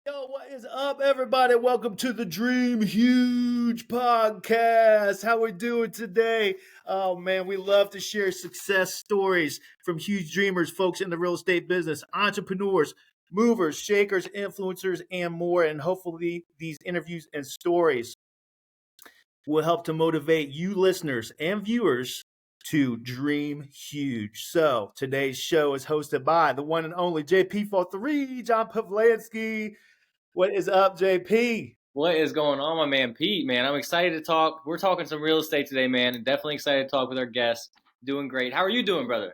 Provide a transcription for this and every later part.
Yo, what is up, everybody? Welcome to the Dream Huge podcast. How we doing today? Oh man, we love to share success stories from huge dreamers, folks in the real estate business, entrepreneurs, movers, shakers, influencers, and more. And hopefully, these interviews and stories will help to motivate you listeners and viewers to dream huge. So today's show is hosted by the one and only JP43, John Pavlansky. What is up, JP? What is going on, my man Pete, man? I'm excited to talk. We're talking some real estate today, man, and definitely excited to talk with our guests. Doing great. How are you doing, brother?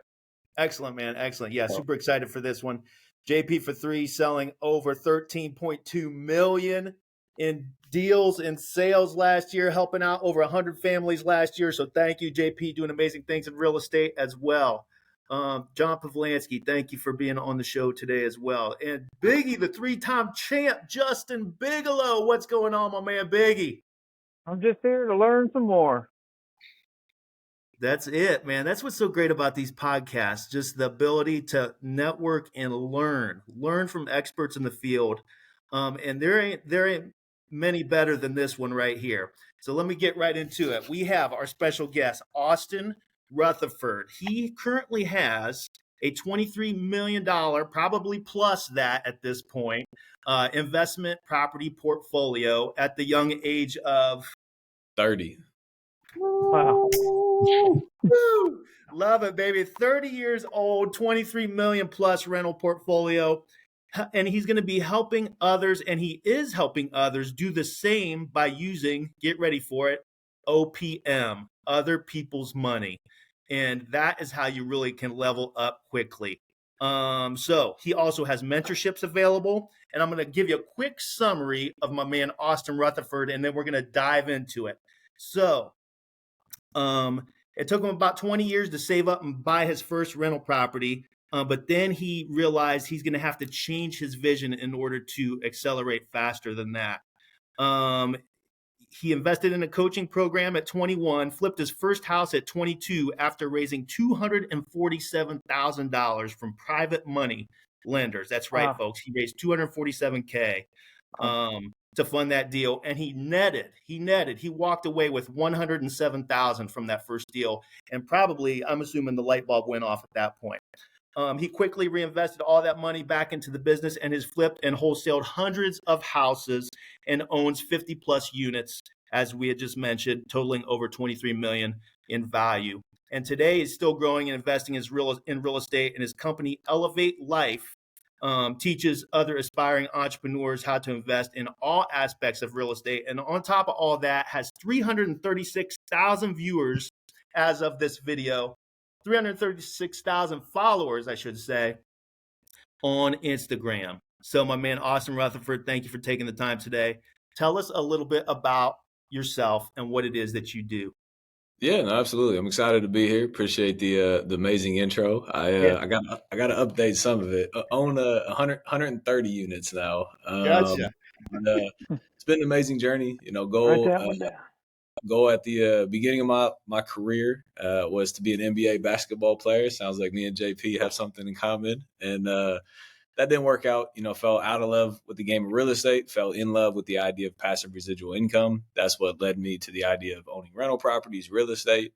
Excellent, man. Excellent. Yeah, super excited for this one. JP for three selling over 13.2 million in deals and sales last year, helping out over 100 families last year. So thank you, JP, doing amazing things in real estate as well. John Pavlansky, thank you for being on the show today as well. And Biggie, the three-time champ, Justin Bigelow. What's going on, my man Biggie? I'm just here to learn some more. That's it, man. That's what's so great about these podcasts, just the ability to network and learn from experts in the field. And there ain't many better than this one right here. So let me get right into it. We have our special guest, Austin Rutherford. He currently has a $23 million, probably plus that at this point, investment property portfolio at the young age of 30. Wow. Woo! Love it, baby. 30 years old, 23 million plus rental portfolio. And he's going to be helping others, and he is helping others do the same by using, get ready for it, OPM, other people's money. And that is how you really can level up quickly. So he also has mentorships available. And I'm going to give you a quick summary of my man, Austin Rutherford, and then we're going to dive into it. So, it took him about 20 years to save up and buy his first rental property. But then he realized he's going to have to change his vision in order to accelerate faster than that. He invested in a coaching program at 21, flipped his first house at 22 after raising $247,000 from private money lenders. That's right, Wow. folks. He raised $247K. To fund that deal, and he walked away with $107,000 from that first deal, and probably, I'm assuming, the light bulb went off at that point. He quickly reinvested all that money back into the business and has flipped and wholesaled hundreds of houses and owns 50 plus units, as we had just mentioned, totaling over 23 million in value. And today he's still growing and investing in real estate, and his company Elevate Life teaches other aspiring entrepreneurs how to invest in all aspects of real estate. And on top of all that, has 336,000 viewers as of this video, 336,000 followers, I should say, on Instagram. So my man, Austin Rutherford, thank you for taking the time today. Tell us a little bit about yourself and what it is that you do. Yeah, no, absolutely. I'm excited to be here. Appreciate the amazing intro. I got to update some of it. Own 130 units now. Gotcha. It's been an amazing journey. Write that one down. Goal at the beginning of my career was to be an NBA basketball player. Sounds like me and JP have something in common, and that didn't work out. Fell out of love with the game of real estate, fell in love with the idea of passive residual income. That's what led me to the idea of owning rental properties, real estate.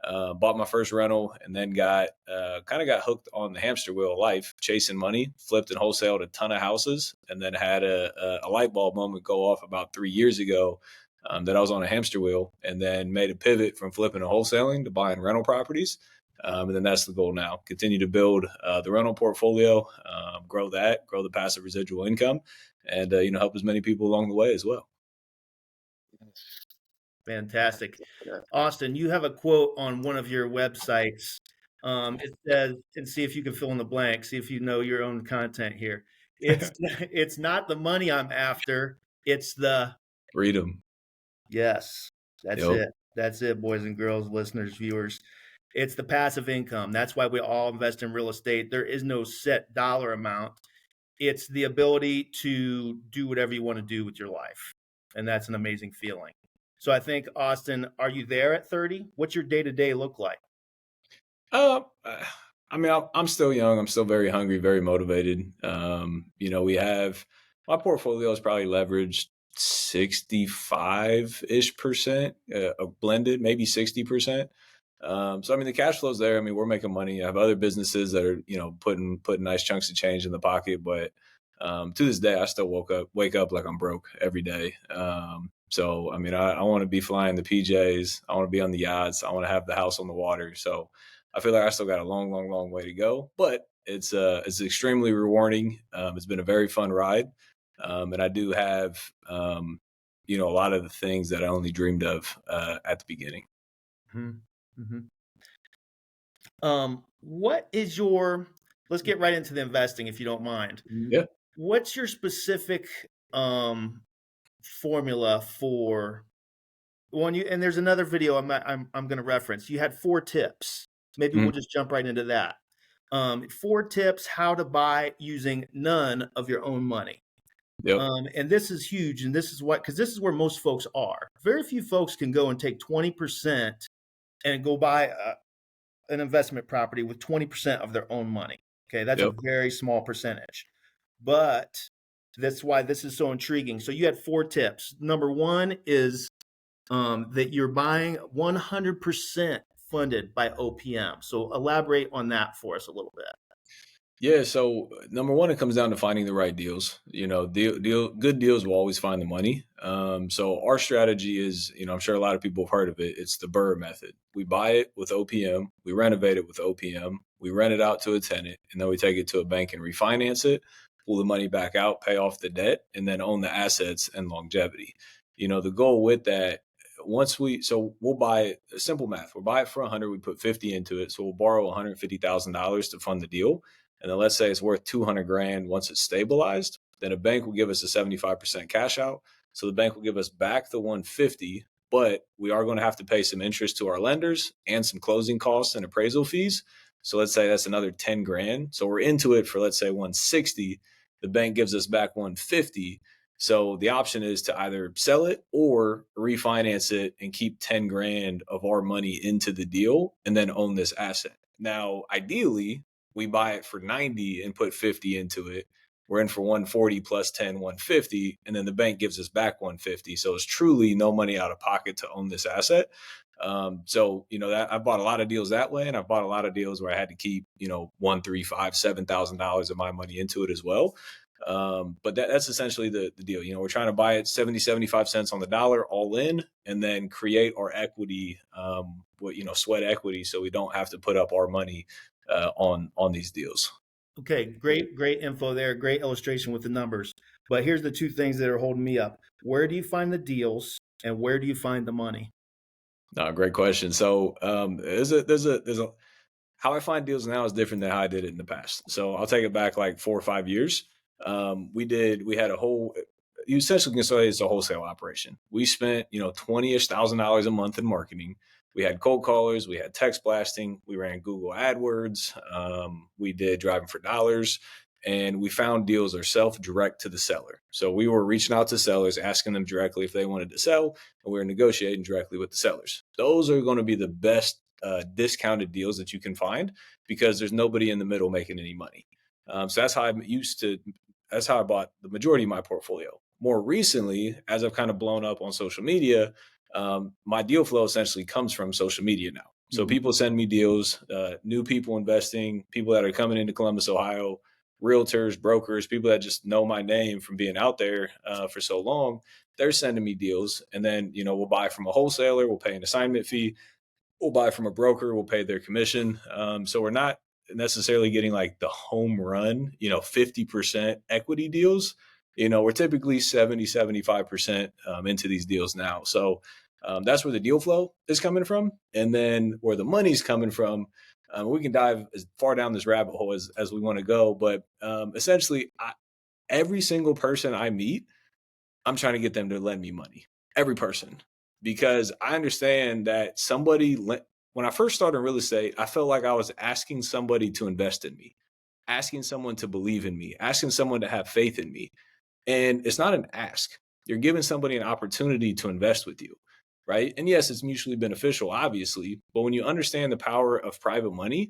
Bought my first rental, and then got hooked on the hamster wheel of life, chasing money, flipped and wholesaled a ton of houses, and then had a light bulb moment go off about 3 years ago that I was on a hamster wheel, and then made a pivot from flipping and wholesaling to buying rental properties. And then that's the goal now. Continue to build the rental portfolio, grow the passive residual income, and help as many people along the way as well. Fantastic. Austin, you have a quote on one of your websites. It says, and see if you can fill in the blank, see if you know your own content here. It's not the money I'm after, it's the freedom. Yes, that's it. That's it, boys and girls, listeners, viewers. It's the passive income. That's why we all invest in real estate. There is no set dollar amount. It's the ability to do whatever you want to do with your life. And that's an amazing feeling. So I think, Austin, are you there at 30? What's your day-to-day look like? I'm still young. I'm still very hungry, very motivated. We have My portfolio is probably leveraged 65-ish%, blended, maybe 60%. So I mean, the cash flow's there. I mean, we're making money. I have other businesses that are, putting nice chunks of change in the pocket. But to this day, I still wake up like I'm broke every day. So I mean, I want to be flying the PJs. I want to be on the yachts. I want to have the house on the water. So I feel like I still got a long, long, long way to go. But it's extremely rewarding. It's been a very fun ride, and I do have a lot of the things that I only dreamed of at the beginning. Mm-hmm. What is your? Let's get right into the investing, if you don't mind. Yeah. What's your specific formula for one? And there's another video I'm going to reference. You had 4 tips. Maybe we'll just jump right into that. 4 tips how to buy using none of your own money. Yep. And this is huge, and this is because this is where most folks are. Very few folks can go and take 20% and go buy an investment property with 20% of their own money. Okay, that's a very small percentage, but that's why this is so intriguing. So you had 4 tips. Number 1 is that you're buying 100% funded by OPM. So elaborate on that for us a little bit. Yeah. So number one, it comes down to finding the right deals. Good deals will always find the money. So our strategy is, I'm sure a lot of people have heard of it. It's the Burr method. We buy it with OPM, we renovate it with OPM, we rent it out to a tenant, and then we take it to a bank and refinance it, pull the money back out, pay off the debt, and then own the assets and longevity. The goal with that, we'll buy it, simple math, we'll buy it for 100, we put 50 into it. So we'll borrow $150,000 to fund the deal. And then let's say it's worth 200 grand once it's stabilized, then a bank will give us a 75% cash out. So the bank will give us back the 150, but we are going to have to pay some interest to our lenders and some closing costs and appraisal fees. So let's say that's another 10 grand. So we're into it for, let's say, 160. The bank gives us back 150. So the option is to either sell it or refinance it and keep 10 grand of our money into the deal and then own this asset. Now, ideally, we buy it for 90 and put 50 into it. We're in for 140 plus 10, 150, and then the bank gives us back 150. So it's truly no money out of pocket to own this asset. That I bought a lot of deals that way, and I bought a lot of deals where I had to keep, $1, $3, $5, $7,000 of my money into it as well. But that's essentially the deal. We're trying to buy it 70, 75 cents on the dollar all in, and then create our equity, sweat equity, so we don't have to put up our money on these deals. Okay, great info there. Great illustration with the numbers. But here's the 2 things that are holding me up. Where do you find the deals, and where do you find the money? No, great question. So there's a how I find deals now is different than how I did it in the past. So I'll take it back like 4 or 5 years. We had you essentially can say it's a wholesale operation. We spent, $20,000-ish a month in marketing. We had cold callers, we had text blasting, we ran Google AdWords, we did driving for dollars, and we found deals ourselves direct to the seller. So we were reaching out to sellers, asking them directly if they wanted to sell, and we were negotiating directly with the sellers. Those are going to be the best discounted deals that you can find because there's nobody in the middle making any money. So that's how that's how I bought the majority of my portfolio. More recently, as I've kind of blown up on social media, my deal flow essentially comes from social media now. So people send me deals, new people investing, people that are coming into Columbus, Ohio, realtors, brokers, people that just know my name from being out there for so long. They're sending me deals. And then, we'll buy from a wholesaler, we'll pay an assignment fee. We'll buy from a broker, we'll pay their commission. So we're not necessarily getting like the home run, 50% equity deals. We're typically 70, 75% into these deals now. So that's where the deal flow is coming from. And then where the money's coming from, we can dive as far down this rabbit hole as we want to go. But essentially, every single person I meet, I'm trying to get them to lend me money. Every person. Because I understand that when I first started in real estate, I felt like I was asking somebody to invest in me, asking someone to believe in me, asking someone to have faith in me. And it's not an ask. You're giving somebody an opportunity to invest with you, right? And yes, it's mutually beneficial, obviously. But when you understand the power of private money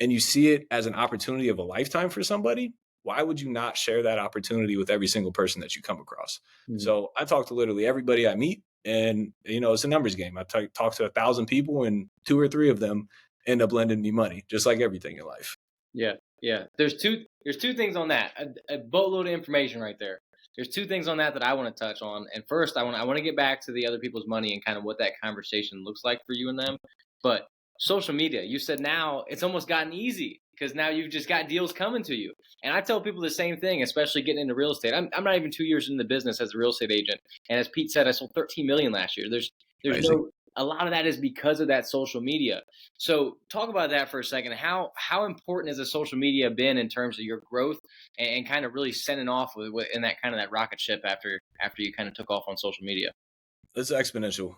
and you see it as an opportunity of a lifetime for somebody, why would you not share that opportunity with every single person that you come across? Mhm. So I talk to literally everybody I meet, and it's a numbers game. I talk to 1,000 people, and 2 or 3 of them end up lending me money, just like everything in life. Yeah, yeah. There's two things on that. A boatload of information right there. There's two things on that I want to touch on. And first, I want to get back to the other people's money and kind of what that conversation looks like for you and them. But social media, you said now it's almost gotten easy because now you've just got deals coming to you. And I tell people the same thing, especially getting into real estate. I'm not even 2 years in the business as a real estate agent, and as Pete said, I sold 13 million last year. There's Amazing. no A lot of that is because of that social media. So talk about that for a second. How important has the social media been in terms of your growth and kind of really sending off in that kind of that rocket ship after you kind of took off on social media? It's exponential.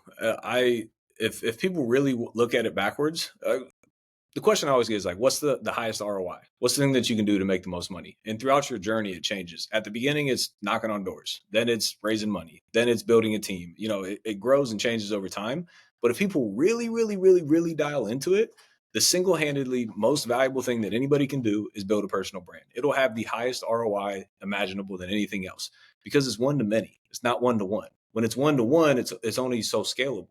If people really look at it backwards, the question I always get is like, what's the highest ROI? What's the thing that you can do to make the most money? And throughout your journey, it changes. At the beginning, it's knocking on doors. Then it's raising money. Then it's building a team. It grows and changes over time. But if people really, really, really, really dial into it, the single-handedly most valuable thing that anybody can do is build a personal brand. It'll have the highest ROI imaginable than anything else because it's one to many. It's not one to one. When it's one to one, it's only so scalable.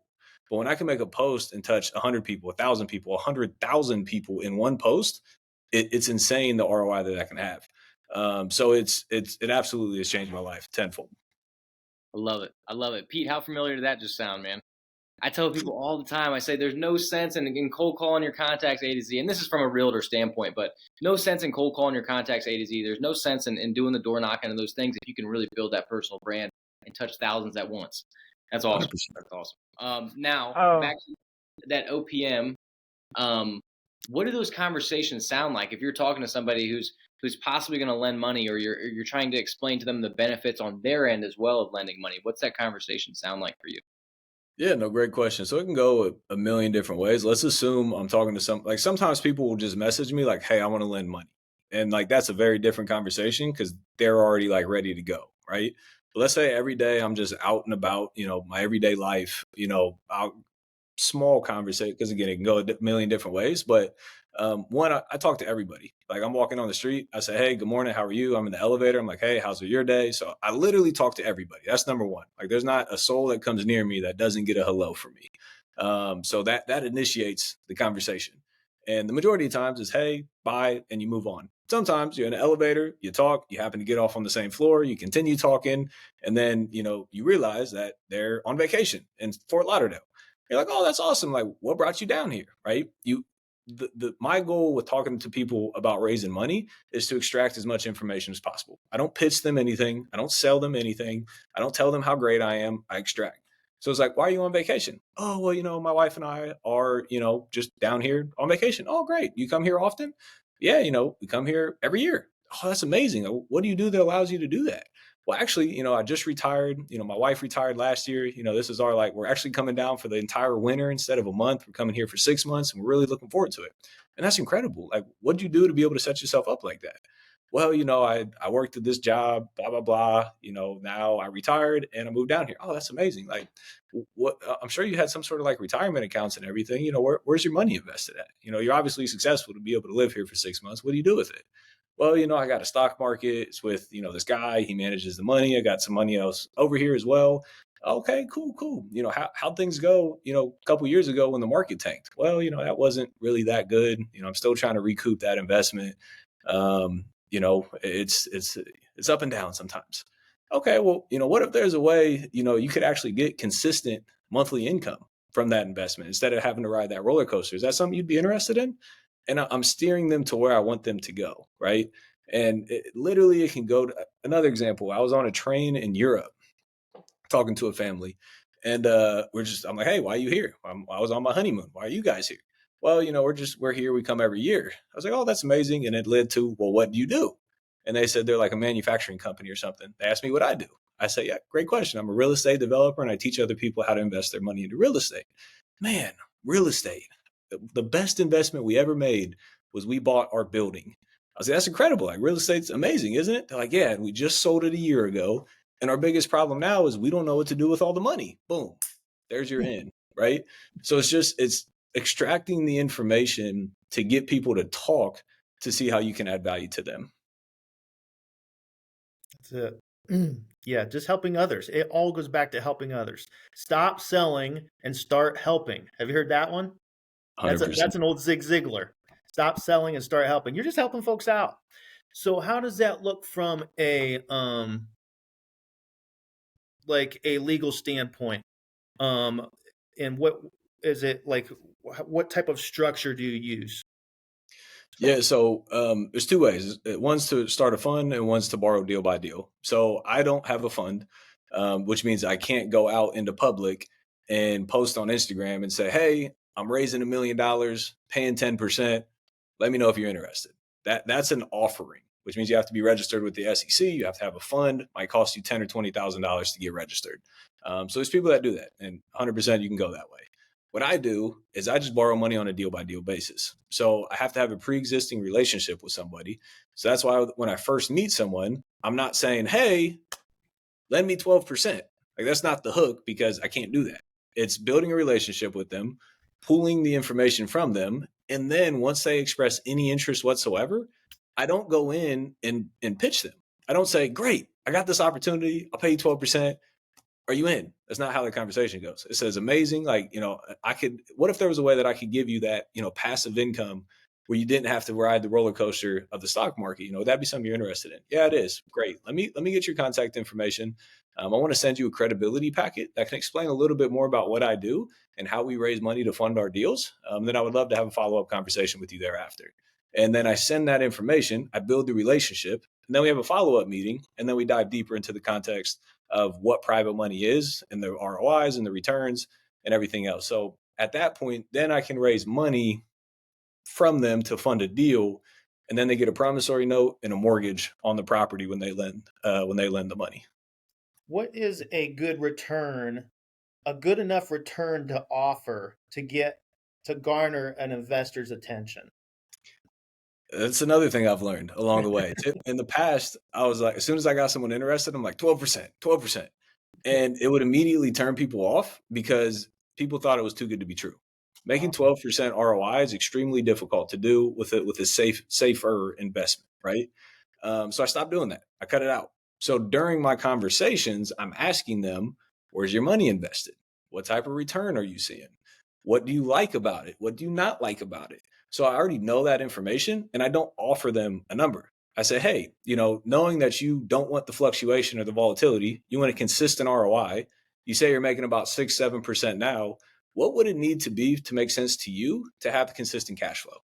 But when I can make a post and touch 100 people, 1,000 people, 100,000 people in one post, it's insane the ROI that I can have. So it absolutely has changed my life tenfold. I love it. I love it. Pete, how familiar did that just sound, man? I tell people all the time, I say there's no sense in cold calling your contacts A to Z. And this is from a realtor standpoint, but no sense in cold calling your contacts A to Z. There's no sense in doing the door knocking and those things if you can really build that personal brand and touch thousands at once. That's awesome. 100%. That's awesome. Now, Oh, back to that OPM. Um, what do those conversations sound like if you're talking to somebody who's possibly going to lend money, or you're trying to explain to them the benefits on their end as well of lending money? What's that conversation sound like for you? Yeah, no, great question. So it can go a million different ways. Let's assume I'm talking to sometimes people will just message me like, hey, I want to lend money. And like, that's a very different conversation because they're already like ready to go. Right. But let's say every day I'm just out and about, my everyday life, I'll small conversation because again it can go a million different ways. But one, I talk to everybody. Like I'm walking on the street, I say, hey, good morning, how are you? I'm in the elevator, I'm like, hey, how's your day? So I literally talk to everybody. That's number one. Like there's not a soul that comes near me that doesn't get a hello from me. So that initiates the conversation, and the majority of times is hey, bye, and you move on. Sometimes you're in an elevator, you talk, you happen to get off on the same floor, you continue talking, and then you realize that they're on vacation in Fort Lauderdale. You're like, oh, that's awesome. Like, what brought you down here? Right. My goal with talking to people about raising money is to extract as much information as possible. I don't pitch them anything. I don't sell them anything. I don't tell them how great I am. I extract. So it's like, why are you on vacation? Oh, well, my wife and I are, just down here on vacation. Oh, great. You come here often? Yeah, we come here every year. Oh, that's amazing. What do you do that allows you to do that? Well, actually, I just retired. My wife retired last year. This is our we're actually coming down for the entire winter instead of a month. We're coming here for 6 months and we're really looking forward to it. And that's incredible. Like, what do you do to be able to set yourself up like that? Well, I worked at this job, blah, blah, blah. Now I retired and I moved down here. Oh, that's amazing. Like, what I'm sure you had some sort of like retirement accounts and everything. Where's your money invested at? You're obviously successful to be able to live here for 6 months. What do you do with it? Well, I got a stock market. It's with, this guy, he manages the money. I got some money else over here as well. Okay, cool. How things go, a couple years ago when the market tanked. Well, that wasn't really that good. I'm still trying to recoup that investment. It's up and down sometimes. Okay, well, what if there's a way, you could actually get consistent monthly income from that investment instead of having to ride that roller coaster? Is that something you'd be interested in? And I'm steering them to where I want them to go, right? And it can go to another example. I was on a train in Europe talking to a family, and I'm like, hey, why are you here? I was on my honeymoon. Why are you guys here? Well, we're here. We come every year. I was like, oh, that's amazing. And it led to, well, what do you do? And they said they're like a manufacturing company or something. They asked me what I do. I say, yeah, great question. I'm a real estate developer and I teach other people how to invest their money into real estate. Man, real estate. The best investment we ever made was we bought our building. I was like, that's incredible. Like real estate's amazing, isn't it? They're like, yeah, we just sold it a year ago. And our biggest problem now is we don't know what to do with all the money. Boom. There's your in, right? So it's extracting the information to get people to talk to see how you can add value to them. To, yeah, just helping others. It all goes back to helping others. Stop selling and start helping. Have you heard that one? That's 100%. an old Zig Ziglar. Stop selling and start helping. You're just helping folks out. So how does that look from a like a legal standpoint? And what is it like? What type of structure do you use? Yeah, so there's two ways. One's to start a fund and one's to borrow deal by deal. So I don't have a fund, which means I can't go out into public and post on Instagram and say, hey, I'm raising $1 million, paying 10%. Let me know if you're interested. That's an offering, which means you have to be registered with the SEC. You have to have a fund. Might cost you $10,000 or $20,000 to get registered. So there's people that do that, and 100% you can go that way. What I do is I just borrow money on a deal by deal basis. So I have to have a pre-existing relationship with somebody. So that's why when I first meet someone, I'm not saying, hey, lend me 12%. Like that's not the hook because I can't do that. It's building a relationship with them, pulling the information from them. And then once they express any interest whatsoever, I don't go in and pitch them. I don't say, great, I got this opportunity. I'll pay you 12%. Are you in? That's not how the conversation goes. It says amazing. Like, what if there was a way that I could give you that, passive income where you didn't have to ride the roller coaster of the stock market? Would that be something you're interested in? Yeah, it is. Great. Let me get your contact information. I want to send you a credibility packet that can explain a little bit more about what I do and how we raise money to fund our deals. Then I would love to have a follow-up conversation with you thereafter. And then I send that information, I build the relationship, and then we have a follow-up meeting, and then we dive deeper into the context of what private money is and the ROIs and the returns and everything else. So at that point, then I can raise money from them to fund a deal, and then they get a promissory note and a mortgage on the property when they lend the money. What is a good return, a good enough return to offer to garner an investor's attention? That's another thing I've learned along the way. In the past, I was like, as soon as I got someone interested, I'm like 12%, 12%. And it would immediately turn people off because people thought it was too good to be true. Making 12% ROI is extremely difficult to do with a safer investment, right? So I stopped doing that. I cut it out. So during my conversations, I'm asking them, where's your money invested? What type of return are you seeing? What do you like about it? What do you not like about it? So I already know that information and I don't offer them a number. I say, hey, knowing that you don't want the fluctuation or the volatility, you want a consistent ROI. You say you're making about 6-7% now. What would it need to be to make sense to you to have the consistent cash flow?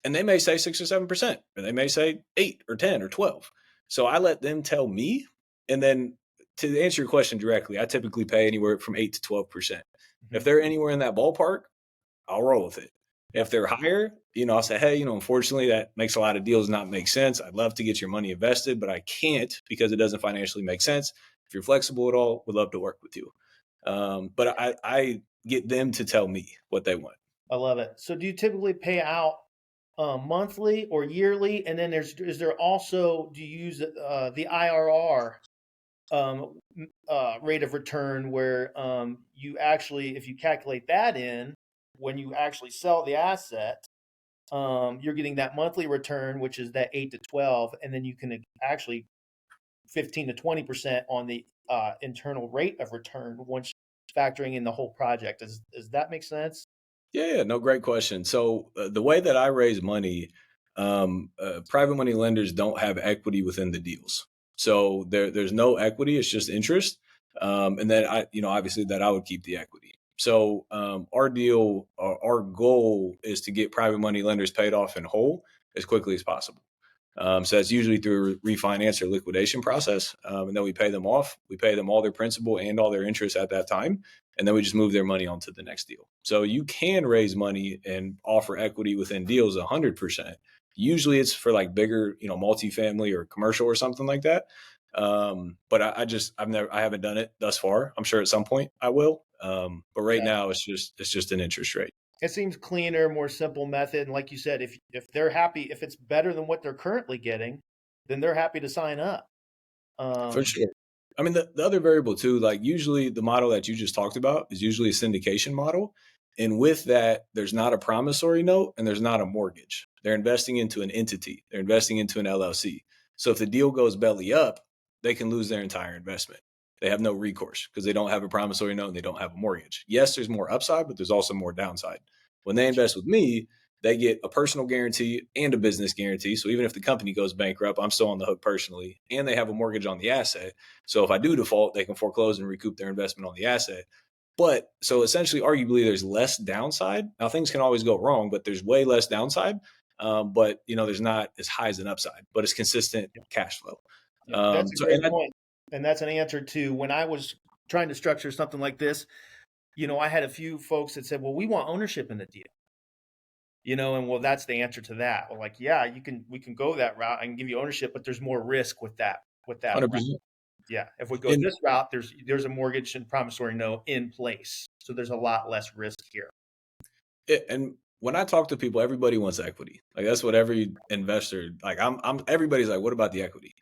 And they may say 6 or 7%, or they may say 8 or 10 or 12. So I let them tell me. And then to answer your question directly, I typically pay anywhere from 8 to 12%. Mm-hmm. If they're anywhere in that ballpark, I'll roll with it. If they're higher, I'll say, hey, unfortunately, that makes a lot of deals not make sense. I'd love to get your money invested, but I can't because it doesn't financially make sense. If you're flexible at all, we'd love to work with you. But I get them to tell me what they want. I love it. So do you typically pay out monthly or yearly? And then is there also, do you use the IRR rate of return where you actually, if you calculate that in, when you actually sell the asset, you're getting that monthly return, which is that 8 to 12, and then you can actually 15 to 20% on the internal rate of return once factoring in the whole project. Does that make sense? Yeah, no, great question. So the way that I raise money, private money lenders don't have equity within the deals. So there's no equity; it's just interest. And then obviously that I would keep the equity. So our goal is to get private money lenders paid off in whole as quickly as possible. So that's usually through a refinance or liquidation process. And then we pay them off. We pay them all their principal and all their interest at that time. And then we just move their money on to the next deal. So you can raise money and offer equity within deals 100%. Usually it's for like bigger, multifamily or commercial or something like that. But I haven't done it thus far. I'm sure at some point I will. But right now it's just an interest rate. It seems cleaner, more simple method. And like you said, if they're happy, if it's better than what they're currently getting, then they're happy to sign up. For sure. I mean, the other variable too, like usually the model that you just talked about is usually a syndication model. And with that, there's not a promissory note and there's not a mortgage. They're investing into an entity. They're investing into an LLC. So if the deal goes belly up, they can lose their entire investment. They have no recourse because they don't have a promissory note and they don't have a mortgage. Yes, there's more upside, but there's also more downside. When they invest with me, they get a personal guarantee and a business guarantee. So even if the company goes bankrupt, I'm still on the hook personally. And they have a mortgage on the asset. So if I do default, they can foreclose and recoup their investment on the asset. But so essentially, arguably, there's less downside. Now, things can always go wrong, but there's way less downside. But, there's not as high as an upside, but it's consistent cash flow. Yeah, that's a great point. And that's an answer to when I was trying to structure something like this. I had a few folks that said, well, we want ownership in the deal. And well, that's the answer to that. Well, like, yeah, we can go that route. I can give you ownership, but there's more risk with that. 100%. Route. Yeah. If we go this route, there's a mortgage and promissory note in place. So there's a lot less risk here. And when I talk to people, everybody wants equity. Like that's what every investor, like everybody's like, what about the equity?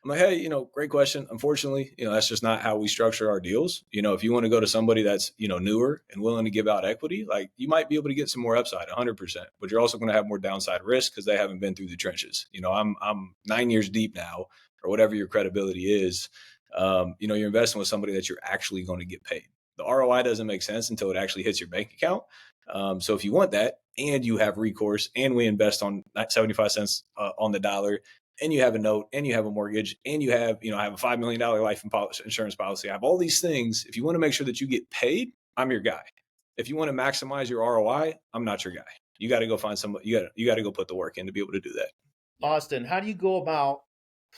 I'm like, hey, great question. Unfortunately, that's just not how we structure our deals. If you want to go to somebody that's, newer and willing to give out equity, like you might be able to get some more upside 100%, but you're also going to have more downside risk because they haven't been through the trenches. I'm 9 years deep now or whatever your credibility is. You're investing with somebody that you're actually going to get paid. The ROI doesn't make sense until it actually hits your bank account. So if you want that and you have recourse and we invest on 75 cents on the dollar and you have a note and you have a mortgage and you have, I have a $5 million life insurance policy. I have all these things. If you want to make sure that you get paid, I'm your guy. If you want to maximize your ROI, I'm not your guy. You got to go find somebody. You got to go put the work in to be able to do that. Austin, how do you go about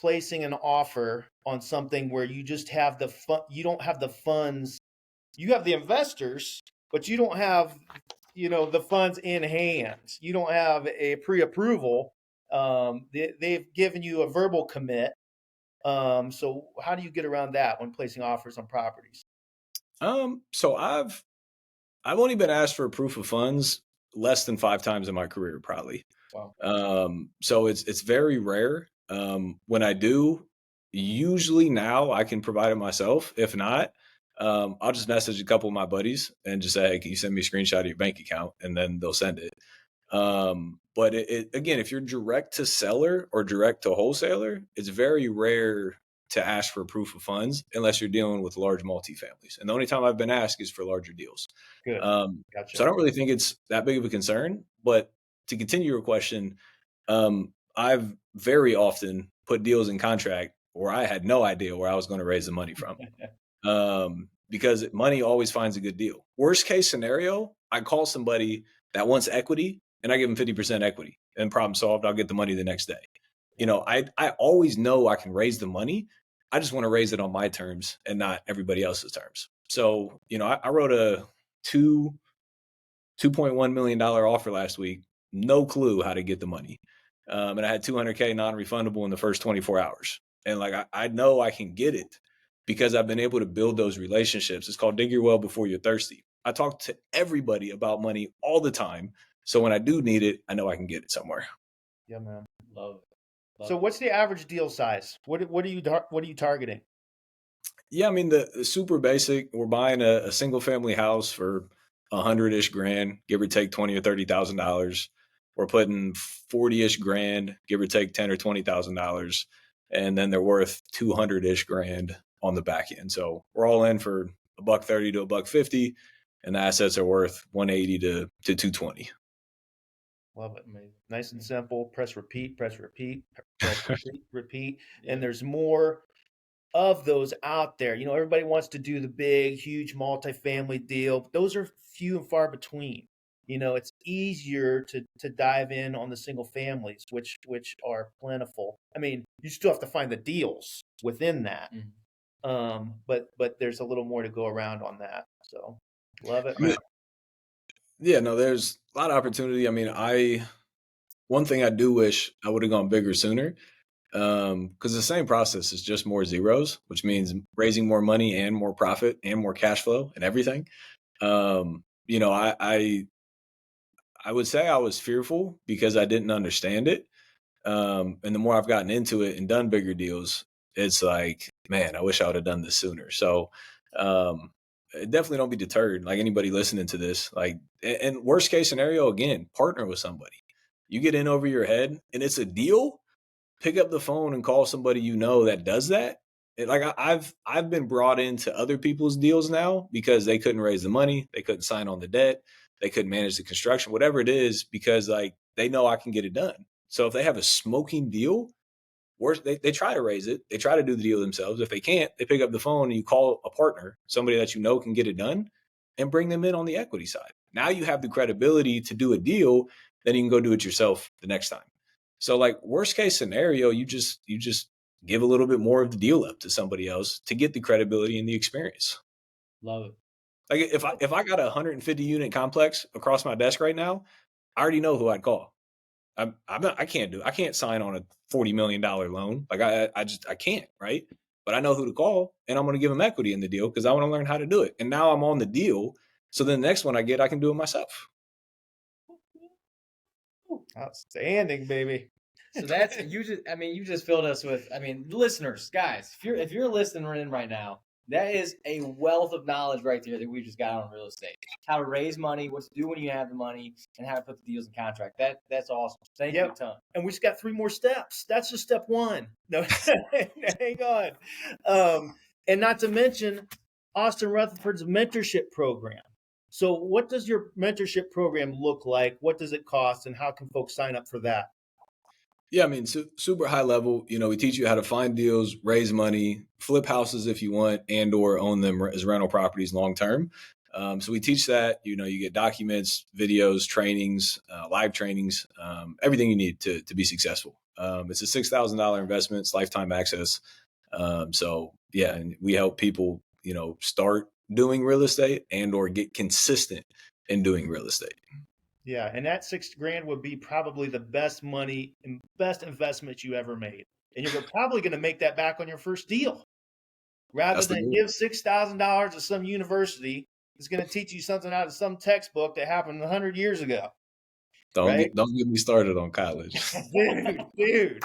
placing an offer on something where you just have you don't have the funds, you have the investors, but you don't have, the funds in hand. You don't have a pre-approval. They've given you a verbal commit. So how do you get around that when placing offers on properties? So I've only been asked for a proof of funds less than 5 times in my career, probably. Wow. So it's very rare. When I do, usually now I can provide it myself. If not, I'll just message a couple of my buddies and just say, hey, can you send me a screenshot of your bank account? And then they'll send it. But again, if you're direct to seller or direct to wholesaler, it's very rare to ask for proof of funds unless you're dealing with large multifamilies. And the only time I've been asked is for larger deals. Good. Gotcha. So I don't really think it's that big of a concern. But to continue your question, I've very often put deals in contract where I had no idea where I was going to raise the money from. Because money always finds a good deal. Worst case scenario, I call somebody that wants equity and I give them 50% equity and problem solved. I'll get the money the next day. I always know I can raise the money. I just want to raise it on my terms and not everybody else's terms. So, I wrote a $2.1 million offer last week. No clue how to get the money. And I had $200K non-refundable in the first 24 hours. And like, I know I can get it because I've been able to build those relationships. It's called dig your well before you're thirsty. I talk to everybody about money all the time. So when I do need it, I know I can get it somewhere. Yeah, man. Love it. So what's the average deal size? What are you targeting? Yeah, I mean, the super basic, we're buying a single family house for $100-ish grand, give or take $20,000 or $30,000. We're putting $40-ish grand, give or take $10,000 or $20,000, and then they're worth $200-ish grand on the back end. So we're all in for $130 to $150, and the assets are worth $180 to $220. Love it. Amazing. Nice and simple. Press repeat, press repeat, press repeat, repeat. And there's more of those out there. Everybody wants to do the big, huge multifamily deal. But those are few and far between. It's easier to dive in on the single families, which are plentiful. I mean, you still have to find the deals within that. Mm-hmm. But there's a little more to go around on that. So love it. Yeah, no, there's a lot of opportunity. I mean, one thing I do wish I would have gone bigger sooner, because the same process is just more zeros, which means raising more money and more profit and more cash flow and everything. I would say I was fearful because I didn't understand it. And the more I've gotten into it and done bigger deals, it's like, man, I wish I would have done this sooner. So, definitely don't be deterred. Like anybody listening to this, and worst case scenario, again, partner with somebody. You get in over your head and it's a deal. Pick up the phone and call somebody that does that, I've been brought into other people's deals now because they couldn't raise the money, they couldn't sign on the debt, they couldn't manage the construction, whatever it is, because like they know I can get it done. So if they have a smoking deal, worse, they try to raise it, they try to do the deal themselves. If they can't, they pick up the phone and you call a partner, somebody that you know can get it done, and bring them in on the equity side. Now you have the credibility to do a deal, then you can go do it yourself the next time. So like worst case scenario, you just give a little bit more of the deal up to somebody else to get the credibility and the experience. Love it. Like if I got a 150 unit complex across my desk right now, I already know who I'd call. I can't sign on a $40 million loan. Like I can't, right? But I know who to call, and I'm going to give them equity in the deal because I want to learn how to do it. And now I'm on the deal, so then the next one I get, I can do it myself. Outstanding, baby. So that's you just filled us with, listeners, guys, if you're listening in right now, that is a wealth of knowledge right there that we just got on real estate. How to raise money, what to do when you have the money, and how to put the deals in contract. That's awesome. Thank you a ton. And we just got 3 more steps. That's just step 1. No, hang on. And not to mention Austin Rutherford's mentorship program. So what does your mentorship program look like? What does it cost? And how can folks sign up for that? Yeah, I mean, super high level. We teach you how to find deals, raise money, flip houses if you want, and or own them as rental properties long term. So we teach that. You get documents, videos, trainings, live trainings, everything you need to be successful. It's a $6,000 investment. It's lifetime access. So yeah, and we help people, start doing real estate and or get consistent in doing real estate. Yeah, and that $6,000 would be probably the best money and best investment you ever made. And you're probably going to make that back on your first deal. Rather than give $6,000 to some university that's going to teach you something out of some textbook that happened 100 years ago. Don't get me started on college. dude.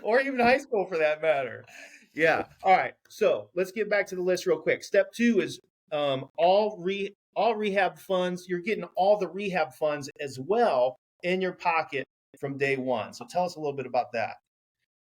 Or even high school for that matter. Yeah. All right. So let's get back to the list real quick. Step 2 is all rehab funds. You're getting all the rehab funds as well in your pocket from day one. So tell us a little bit about that.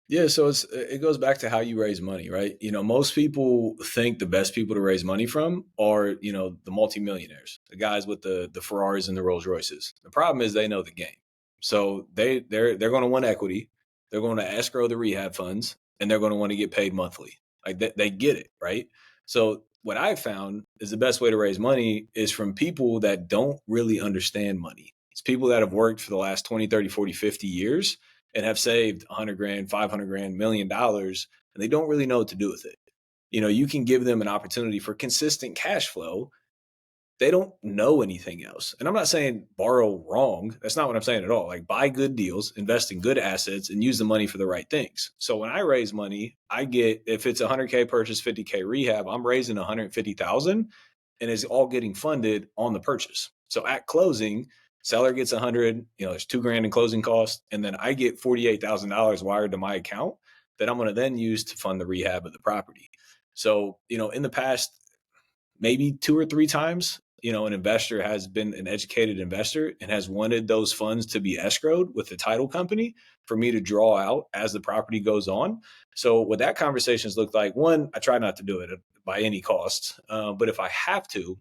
Yeah, so it goes back to how you raise money, right? Most people think the best people to raise money from are, the multimillionaires, the guys with the Ferraris and the Rolls Royces. The problem is they know the game. So they're going to want equity. They're going to escrow the rehab funds, and they're going to want to get paid monthly. Like they get it, right? So what I've found is the best way to raise money is from people that don't really understand money. It's people that have worked for the last 20, 30, 40, 50 years and have saved $100,000, $500,000, $1 million, and they don't really know what to do with it. You can give them an opportunity for consistent cash flow. They don't know anything else. And I'm not saying borrow wrong. That's not what I'm saying at all. Like buy good deals, invest in good assets, and use the money for the right things. So when I raise money, I get, if it's $100K purchase, $50K rehab, I'm raising $150,000 and it's all getting funded on the purchase. So at closing, seller gets $100, there's $2,000 in closing costs. And then I get $48,000 wired to my account that I'm going to then use to fund the rehab of the property. So, in the past, maybe 2 or 3 times, an investor has been an educated investor and has wanted those funds to be escrowed with the title company for me to draw out as the property goes on. So what that conversation has looked like, one, I try not to do it by any cost. But if I have to,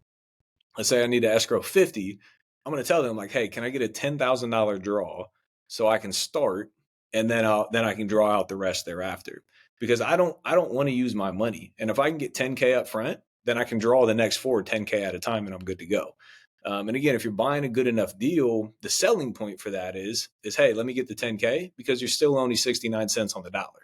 let's say I need to escrow 50, I'm going to tell them like, hey, can I get a $10,000 draw so I can start and then I can draw out the rest thereafter, because I don't want to use my money. And if I can get 10K up front, then I can draw the next 4 10K at a time and I'm good to go. And again, if you're buying a good enough deal, the selling point for that is, hey, let me get the 10K because you're still only 69 cents on the dollar.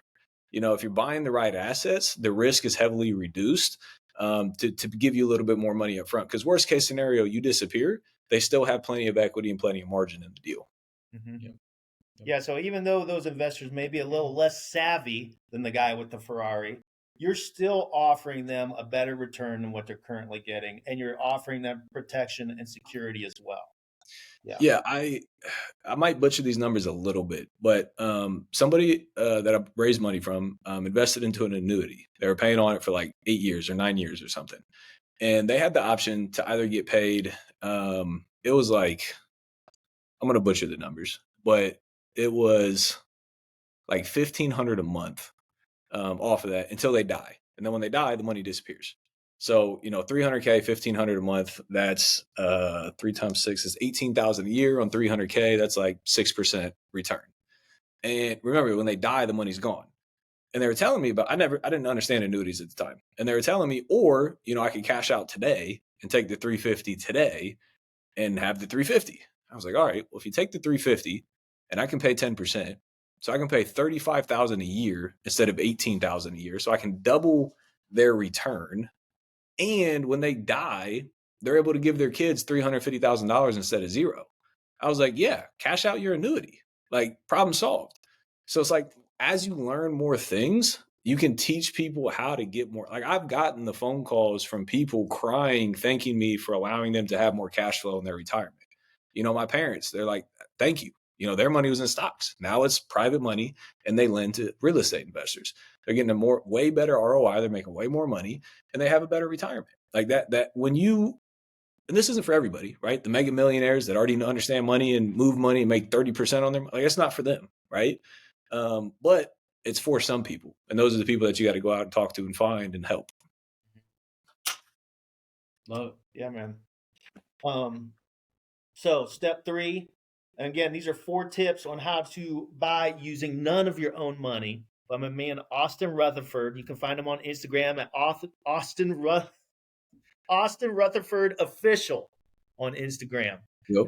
If you're buying the right assets, the risk is heavily reduced to give you a little bit more money up front. Because worst case scenario, you disappear, they still have plenty of equity and plenty of margin in the deal. Mm-hmm. Yeah. So even though those investors may be a little less savvy than the guy with the Ferrari, you're still offering them a better return than what they're currently getting, and you're offering them protection and security as well. Yeah, I might butcher these numbers a little bit, but somebody that I raised money from invested into an annuity. They were paying on it for like 8 years or 9 years or something, and they had the option to either get paid. It was like, I'm going to butcher the numbers, but it was like $1,500 a month off of that until they die. And then when they die, the money disappears. So, 300K, 1,500 a month, that's 3 times 6 is 18,000 a year on 300K. That's like 6% return. And remember, when they die, the money's gone. And they were telling me about, I didn't understand annuities at the time. And they were telling me, or, I could cash out today and take the 350 today and have the 350. I was like, all right, well, if you take the 350 and I can pay 10%, so I can pay 35,000 a year instead of 18,000 a year. So I can double their return. And when they die, they're able to give their kids $350,000 instead of zero. I was like, yeah, cash out your annuity. Like, problem solved. So it's like, as you learn more things, you can teach people how to get more. Like, I've gotten the phone calls from people crying, thanking me for allowing them to have more cash flow in their retirement. My parents, they're like, thank you. Their money was in stocks. Now it's private money and they lend to real estate investors. They're getting a way better ROI. They're making way more money and they have a better retirement. Like that when you, and this isn't for everybody, right? The mega millionaires that already understand money and move money and make 30% on their, like, it's not for them, right? But it's for some people. And those are the people that you got to go out and talk to and find and help. Love it. Yeah, man. So step 3, and again, these are 4 tips on how to buy using none of your own money by my man, Austin Rutherford. You can find him on Instagram at Austin Rutherford Official on Instagram. Yep.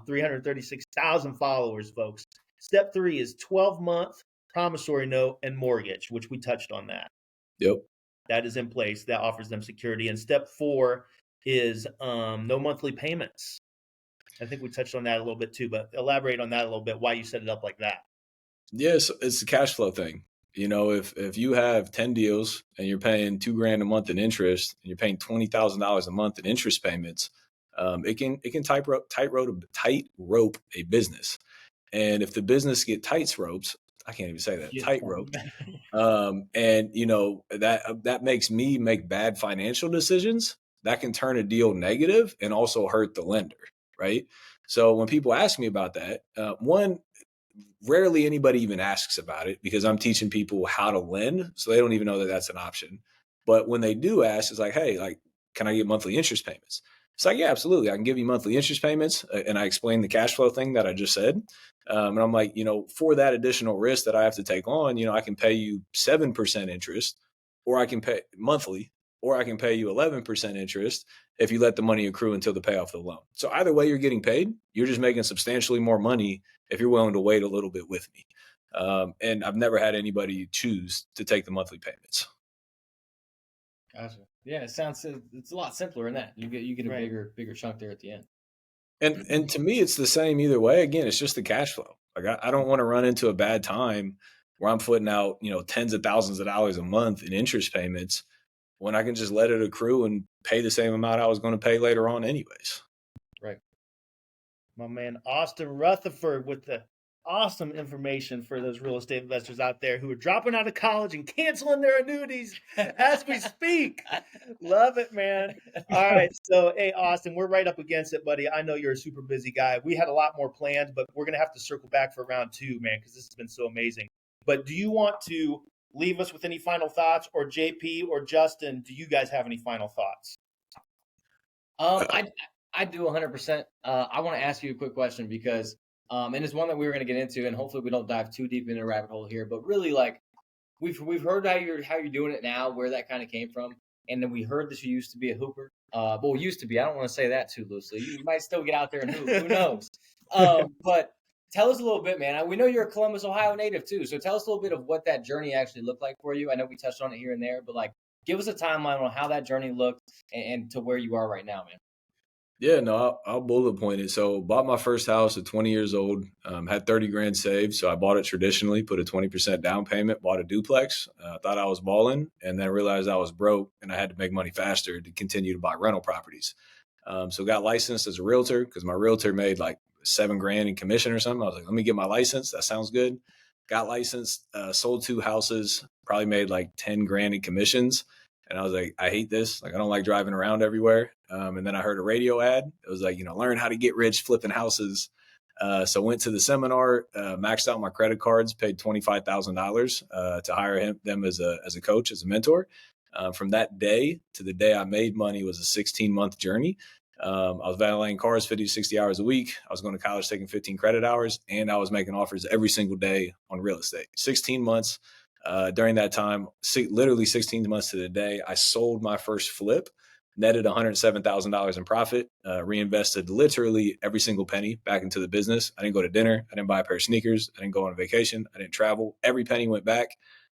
336,000 followers, folks. Step 3 is 12-month promissory note and mortgage, which we touched on that. Yep. That is in place. That offers them security. And step 4 is no monthly payments. I think we touched on that a little bit too, but elaborate on that a little bit, why you set it up like that. Yes, it's the cash flow thing. If you have 10 deals and you're paying $2,000 a month in interest and you're paying $20,000 a month in interest payments, it can tightrope a business. And if the business get tight ropes, I can't even say that, tightrope. That makes me make bad financial decisions. That can turn a deal negative and also hurt the lender. Right. So when people ask me about that, rarely anybody even asks about it because I'm teaching people how to lend. So they don't even know that that's an option. But when they do ask, it's like, hey, can I get monthly interest payments? It's like, yeah, absolutely. I can give you monthly interest payments. And I explain the cash flow thing that I just said. And I'm like, for that additional risk that I have to take on, I can pay you 7% interest, or I can pay monthly, or I can pay you 11% interest if you let the money accrue until the payoff of the loan. So either way you're getting paid, you're just making substantially more money if you're willing to wait a little bit with me. And I've never had anybody choose to take the monthly payments. Gotcha. Yeah, it's a lot simpler than that. You get a right. bigger chunk there at the end. And to me, it's the same either way. Again, it's just the cash flow. Like I don't want to run into a bad time where I'm putting out, tens of thousands of dollars a month in interest payments when I can just let it accrue and pay the same amount I was going to pay later on anyways. Right. My man, Austin Rutherford, with the awesome information for those real estate investors out there who are dropping out of college and canceling their annuities as we speak. Love it, man. All right. So, hey, Austin, we're right up against it, buddy. I know you're a super busy guy. We had a lot more planned, but we're going to have to circle back for round 2, man, because this has been so amazing. But do you want to leave us with any final thoughts, or JP or Justin, do you guys have any final thoughts? I do 100%. I want to ask you a quick question because, and it's one that we were going to get into, and hopefully we don't dive too deep into the rabbit hole here. But really, like we've heard how you're doing it now, where that kind of came from, and then we heard that you used to be a hooper. Well, used to be. I don't want to say that too loosely. You might still get out there and hoop. Who knows? But tell us a little bit, man. We know you're a Columbus, Ohio native too, so tell us a little bit of what that journey actually looked like for you. I know we touched on it here and there, but give us a timeline on how that journey looked and to where you are right now, man. Yeah, no, I'll bullet point it. So bought my first house at 20 years old, had 30 grand saved. So I bought it traditionally, put a 20% down payment, bought a duplex, thought I was balling, and then realized I was broke and I had to make money faster to continue to buy rental properties. So got licensed as a realtor because my realtor made like $7 grand in commission or something. I was like, let me get my license. That sounds good. Got licensed, sold 2 houses, probably made like 10 grand in commissions. And I was like, I hate this. I don't like driving around everywhere. And then I heard a radio ad. It was like, learn how to get rich flipping houses. So went to the seminar, maxed out my credit cards, paid $25,000 to hire them as a coach, as a mentor. From that day to the day I made money was a 16-month journey. I was valeting cars 50 to 60 hours a week. I was going to college taking 15 credit hours, and I was making offers every single day on real estate. 16 months. During that time, literally 16 months to the day, I sold my first flip, netted $107,000 in profit, reinvested literally every single penny back into the business. I didn't go to dinner. I didn't buy a pair of sneakers. I didn't go on a vacation. I didn't travel. Every penny went back.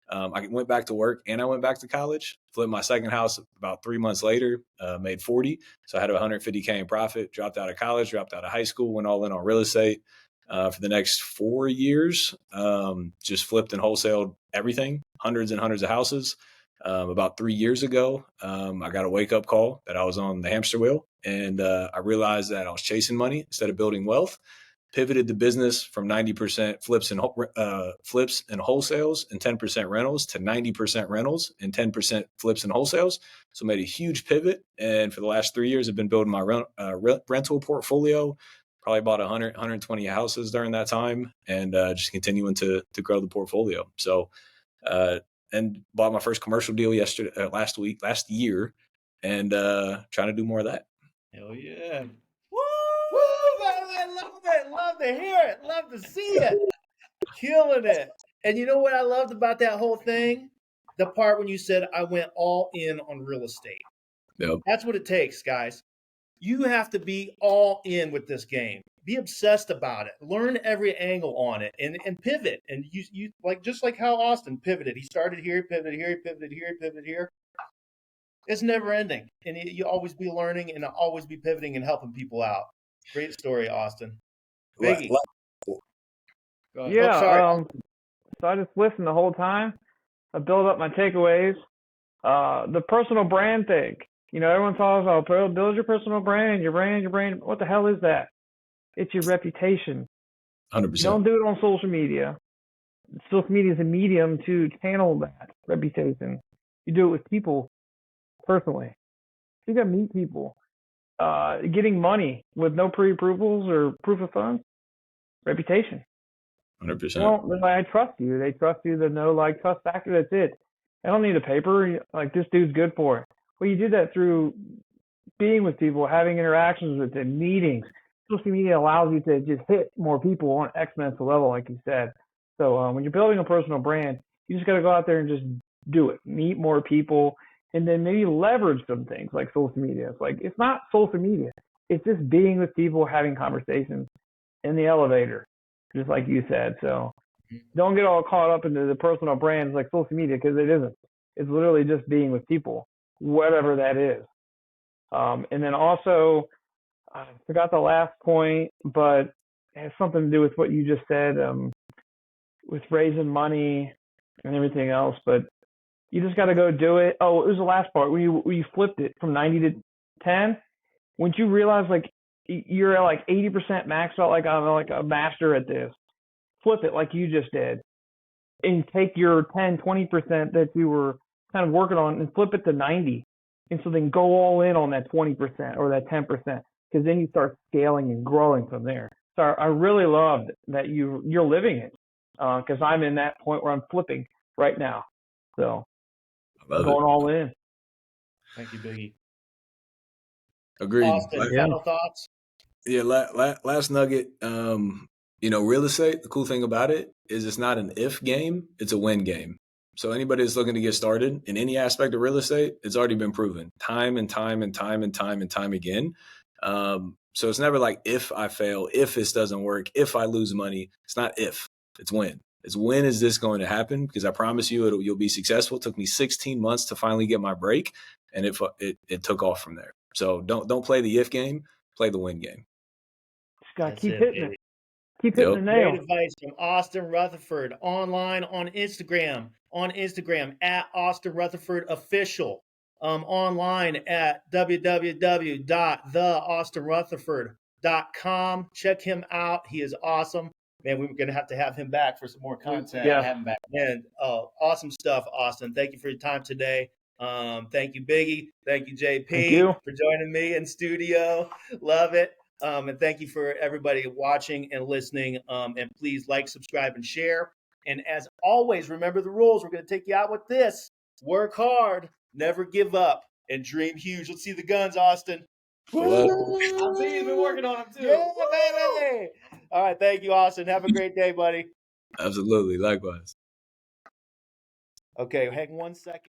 I went back to work and I went back to college, flipped my second house about 3 months later, made 40. So I had $150K in profit, dropped out of college, dropped out of high school, went all in on real estate. For the next 4 years, just flipped and wholesaled everything, hundreds and hundreds of houses. About 3 years ago, I got a wake-up call that I was on the hamster wheel, and I realized that I was chasing money instead of building wealth. Pivoted the business from 90% flips and wholesales and 10% rentals to 90% rentals and 10% flips and wholesales. So made a huge pivot, and for the last 3 years, I've been building my rental portfolio. Probably bought 100, 120 houses during that time, and just continuing to grow the portfolio. So, and bought my first commercial deal last year, and trying to do more of that. Hell yeah. Woo! I love it. Love to hear it. Love to see it. Killing it. And you know what I loved about that whole thing? The part when you said I went all in on real estate. Yep. That's what it takes, guys. You have to be all in with this game. Be obsessed about it. Learn every angle on it and pivot. And you like just like how Austin pivoted. He started here, pivoted here, pivoted here, pivoted here. It's never ending. And you always be learning and always be pivoting and helping people out. Great story, Austin. Biggie. Yeah. Sorry. So I just listened the whole time. I build up my takeaways. The personal brand thing. You know, everyone talks about build your personal brand, your brand. What the hell is that? It's your reputation. 100%. Don't do it on social media. Social media is a medium to channel that reputation. You do it with people personally. You got to meet people. Getting money with no pre-approvals or proof of funds, reputation. 100%. Well, I trust you. They trust you. The trust factor. That's it. I don't need a paper. Like, this dude's good for it. Well, you do that through being with people, having interactions with them, meetings. Social media allows you to just hit more people on an exponential level, like you said. So when you're building a personal brand, you just got to go out there and just do it. Meet more people, and then maybe leverage some things like social media. It's like, it's not social media. It's just being with people, having conversations in the elevator, just like you said. So don't get all caught up into the personal brands like social media, because it isn't. It's literally just being with people, whatever that is. And then also, I forgot the last point, but it has something to do with what you just said, with raising money and everything else. But you just got to go do it. Oh, it was the last part when you flipped it from 90 to 10. Once you realize like you're at like 80% maxed out, like I'm like a master at this, flip it like you just did, and take your 10, 20% that you were kind of working on and flip it to 90. And so then go all in on that 20% or that 10%, because then you start scaling and growing from there. So I really loved that you're living it, because I'm in that point where I'm flipping right now. So going all in. Thank you, Biggie. Agreed. Austin, final thoughts? Yeah, last nugget. Real estate, the cool thing about it is it's not an if game, it's a win game. So anybody that's looking to get started in any aspect of real estate, it's already been proven time and time again. So it's never like if I fail, if this doesn't work, if I lose money. It's not if, it's when. It's when is this going to happen? Because I promise you you'll be successful. It took me 16 months to finally get my break, and it took off from there. So don't play the if game, play the win game. Just got to keep hitting it. Keep hitting the nail. Great advice from Austin Rutherford. Online on Instagram at Austin Rutherford Official. Online at www.theaustinrutherford.com. Check him out. He is awesome. Man, we're going to have him back for some more content. Yeah. Have him back. Man, awesome stuff, Austin. Thank you for your time today. Thank you, Biggie. Thank you, JP, Thank you for joining me in studio. Love it. And thank you for everybody watching and listening. And please like, subscribe, and share. And as always, remember the rules. We're going to take you out with this. Work hard, never give up, and dream huge. Let's see the guns, Austin. Well, I'll see you've been working on them too. Yeah, baby. All right. Thank you, Austin. Have a great day, buddy. absolutely. Likewise. Okay, hang 1 second.